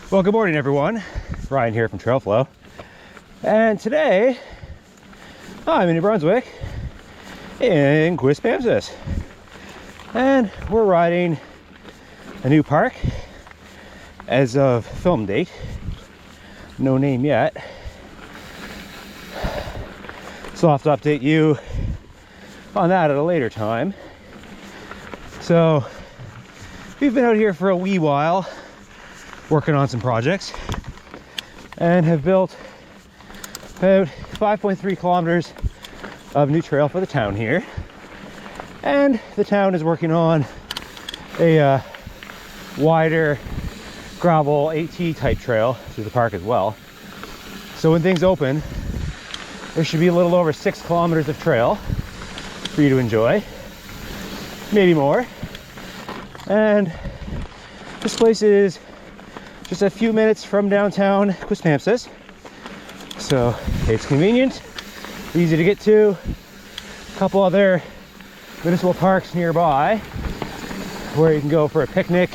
Well, good morning, everyone. Ryan here from TrailFlow. And today, I'm in New Brunswick in Quispamsis. And we're riding a new park as of film date. No name yet. So I'll have to update you on that at a later time. So we've been out here for a wee while working on some projects and have built about 5.3 kilometers of new trail for the town here. And the town is working on a wider gravel AT type trail through the park as well. So when things open, there should be a little over 6 kilometers of trail for you to enjoy, maybe more. And this place is just a few minutes from downtown Quispamsis, so it's convenient, easy to get to. A couple other municipal parks nearby where you can go for a picnic,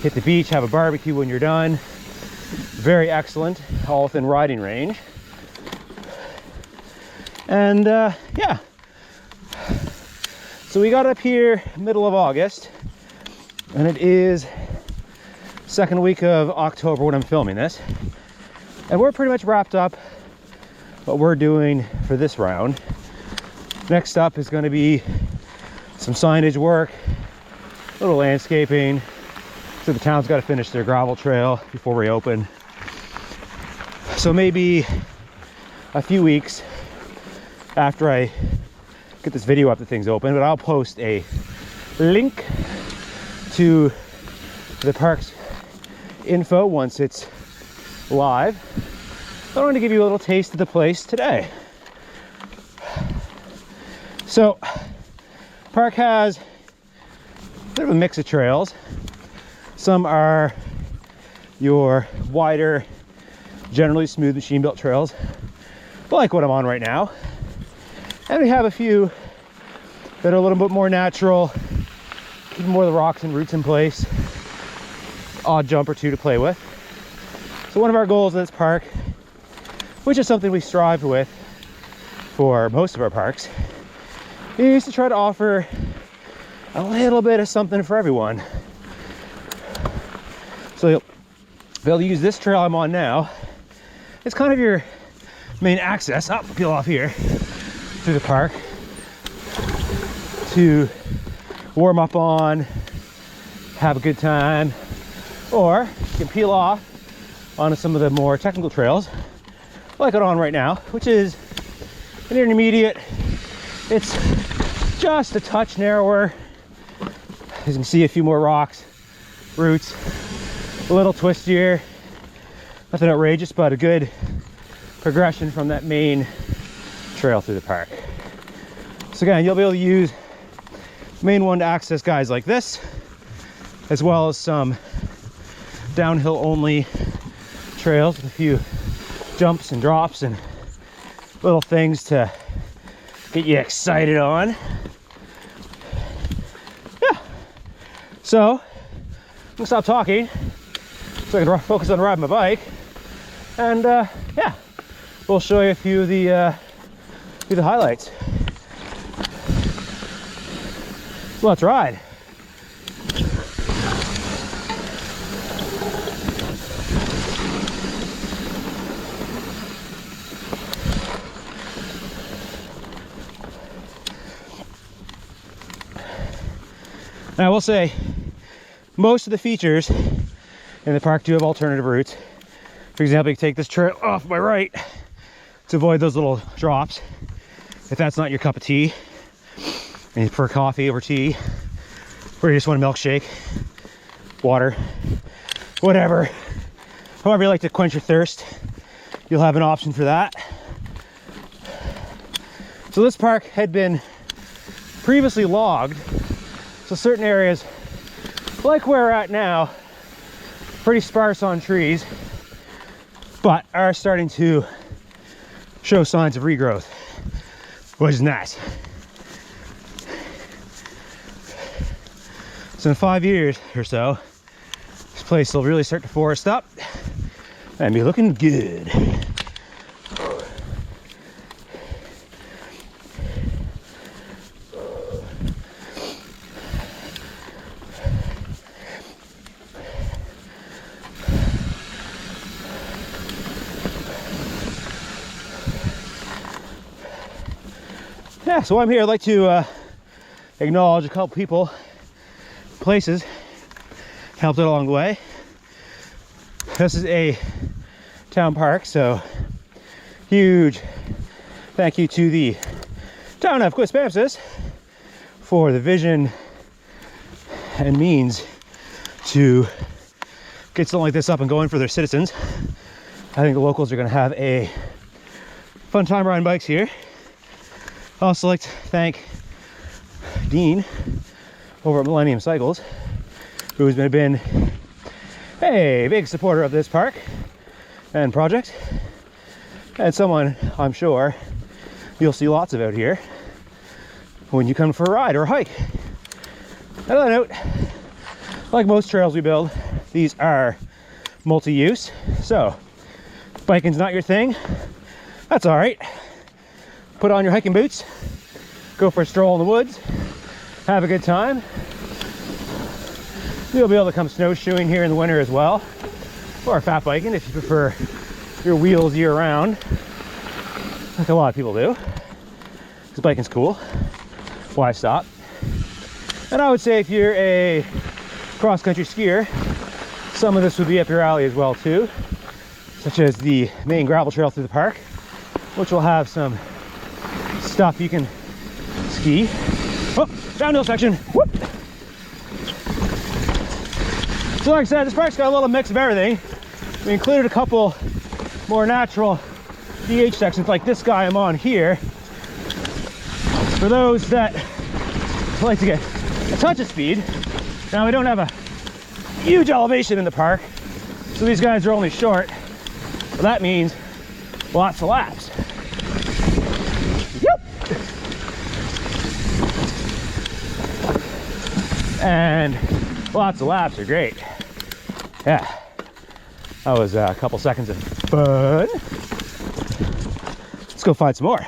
hit the beach, have a barbecue when you're done. Very excellent, all within riding range. And yeah, so we got up here middle of August, and it is second week of October when I'm filming this, and we're pretty much wrapped up what we're doing for this round. Next up is going to be some signage work, a little landscaping, so the town's got to finish their gravel trail before we open. So maybe a few weeks after I get this video up that things open, but I'll post a link to the park's info once it's live. I want to give you a little taste of the place today. So park has a bit of a mix of trails. Some are your wider, generally smooth machine built trails, like what I'm on right now. And we have a few that are a little bit more natural, keeping more of the rocks and roots in place. Odd jump or two to play with. So one of our goals in this park, which is something we strive with for most of our parks, is to try to offer a little bit of something for everyone. So they'll use this trail I'm on now. It's kind of your main access, peel off here, through the park to warm up on, have a good time. Or you can peel off onto some of the more technical trails, like I'm on right now, which is an intermediate. It's just a touch narrower. As you can see, a few more rocks, roots, a little twistier. Nothing outrageous, but a good progression from that main trail through the park. So again, you'll be able to use the main one to access guys like this, as well as some downhill only trails with a few jumps and drops and little things to get you excited on. Yeah, so I'm gonna stop talking so I can focus on riding my bike, and yeah, we'll show you a few of the highlights. So let's ride. Now, I will say, most of the features in the park do have alternative routes. For example, you can take this trail off my right to avoid those little drops, if that's not your cup of tea, and you prefer coffee over tea, or you just want a milkshake, water, whatever. However you like to quench your thirst, you'll have an option for that. So this park had been previously logged, so certain areas, like where we're at now, pretty sparse on trees, but are starting to show signs of regrowth, which is nice. So in 5 years or so, this place will really start to forest up. and be looking good. Yeah, so I'm here. I'd like to acknowledge a couple people, places helped it along the way. This is a town park, so huge thank you to the town of Quispamsis for the vision and means to get something like this up and going for their citizens. I think the locals are going to have a fun time riding bikes here. I also like to thank Dean over at Millennium Cycles, who's been a big supporter of this park and project, and someone I'm sure you'll see lots of out here when you come for a ride or a hike. Another note, like most trails we build, these are multi-use, so if biking's not your thing, that's all right. Put on your hiking boots, go for a stroll in the woods, have a good time. You'll be able to come snowshoeing here in the winter as well, or fat biking if you prefer your wheels year round, like a lot of people do, because biking's cool. Why stop? And I would say if you're a cross-country skier, some of this would be up your alley as well too, such as the main gravel trail through the park, which will have some stuff you can ski. Oh, downhill section. Whoop. So like I said, this park's got a little mix of everything. We included a couple more natural DH sections like this guy I'm on here. For those that like to get a touch of speed. Now we don't have a huge elevation in the park, so these guys are only short. But that means lots of laps. And lots of laps are great. Yeah, that was a couple seconds of fun. Let's go find some more.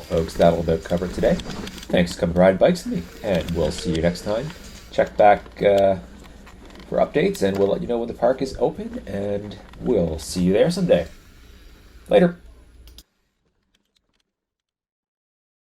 folks, that'll about cover it today. Thanks for coming to ride bikes with me, and we'll see you next time. Check back for updates, and we'll let you know when the park is open, and we'll see you there someday. Later.